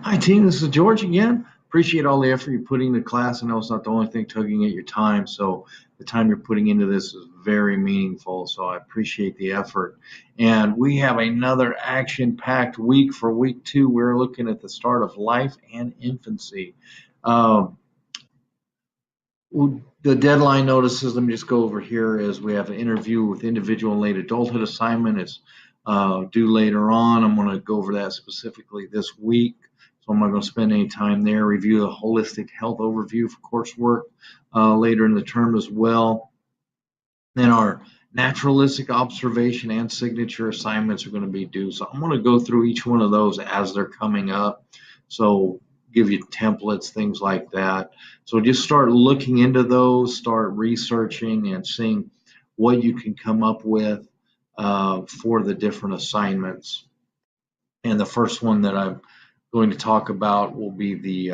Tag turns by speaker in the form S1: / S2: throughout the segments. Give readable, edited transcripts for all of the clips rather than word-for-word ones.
S1: Hi, team. This is George again. Appreciate all the effort you put into class. I know it's not the only thing tugging at your time, so the time you're putting into this is very meaningful. So I appreciate the effort. And we have another action-packed week for week 2. We're looking at the start of life and infancy. Um, the deadline notices, let me just go over here, is we have an interview with individual and late adulthood assignment. It's due later on. I'm going to go over that specifically this week. So I'm not going to spend any time there. Review the holistic health overview for coursework later in the term as well. Then our naturalistic observation and signature assignments are going to be due. So I'm going to go through each one of those as they're coming up. So give you templates, things like that. So just start looking into those, start researching and seeing what you can come up with for the different assignments. And the first one that I'm going to talk about will be the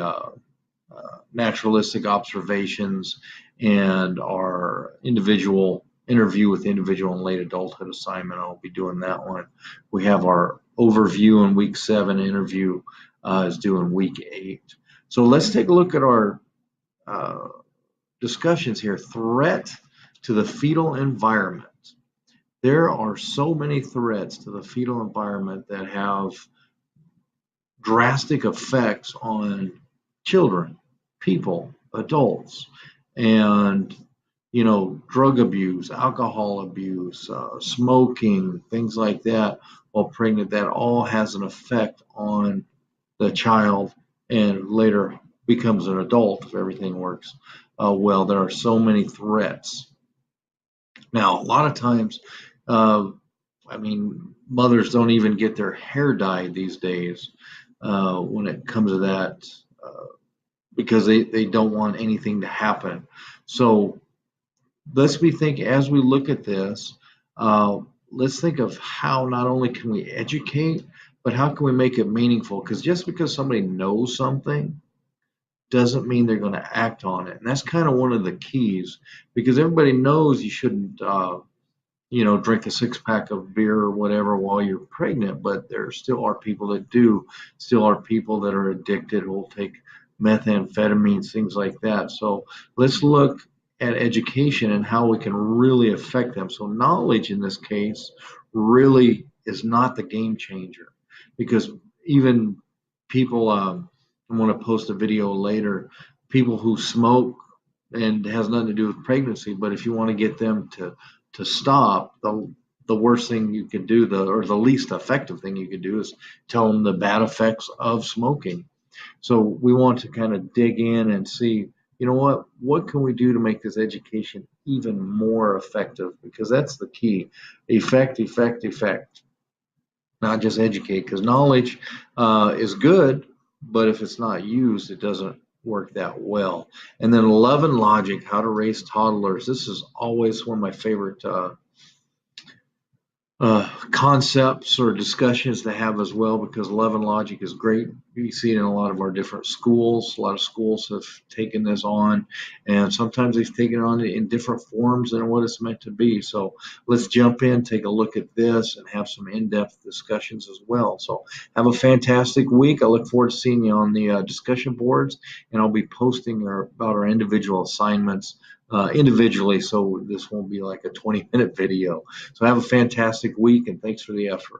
S1: naturalistic observations and our individual interview with individual and late adulthood assignment. I'll be doing that one. We have our overview in week 7, interview is due in week 8. So let's take a look at our discussions here. Threat to the fetal environment. There are so many threats to the fetal environment that have drastic effects on children, people, adults, and drug abuse, alcohol abuse, smoking, things like that while pregnant. That all has an effect on the child and later becomes an adult if everything works well. There are so many threats. Now, a lot of times, mothers don't even get their hair dyed these days when it comes to that because they don't want anything to happen. So let's think as we look at this, let's think of how not only can we educate, but how can we make it meaningful? Because just because somebody knows something doesn't mean they're going to act on it. And that's kind of one of the keys, because everybody knows you shouldn't, drink a 6-pack of beer or whatever while you're pregnant, but there still are people that do, still are people that are addicted, will take methamphetamines, things like that. So let's look at education and how we can really affect them. So knowledge in this case really is not the game changer, because even people, I'm going to post a video later, people who smoke, and it has nothing to do with pregnancy, but if you want to get them to stop, the worst thing you could do, or the least effective thing you could do, is tell them the bad effects of smoking. So we want to kind of dig in and see, what can we do to make this education even more effective? Because that's the key. Effect, effect, effect. Not just educate, because knowledge is good, but if it's not used, it doesn't work that well. And then love and logic, how to raise toddlers. This is always one of my favorite concepts or discussions to have as well, because love and logic is great. You see it in a lot of our different schools. A lot of schools have taken this on, and sometimes they've taken it on in different forms than what it's meant to be. So let's jump in, take a look at this, and have some in-depth discussions as well. So have a fantastic week. I look forward to seeing you on the discussion boards, and I'll be posting about our individual assignments individually, so this won't be like a 20-minute video. So have a fantastic week, and thanks for the effort.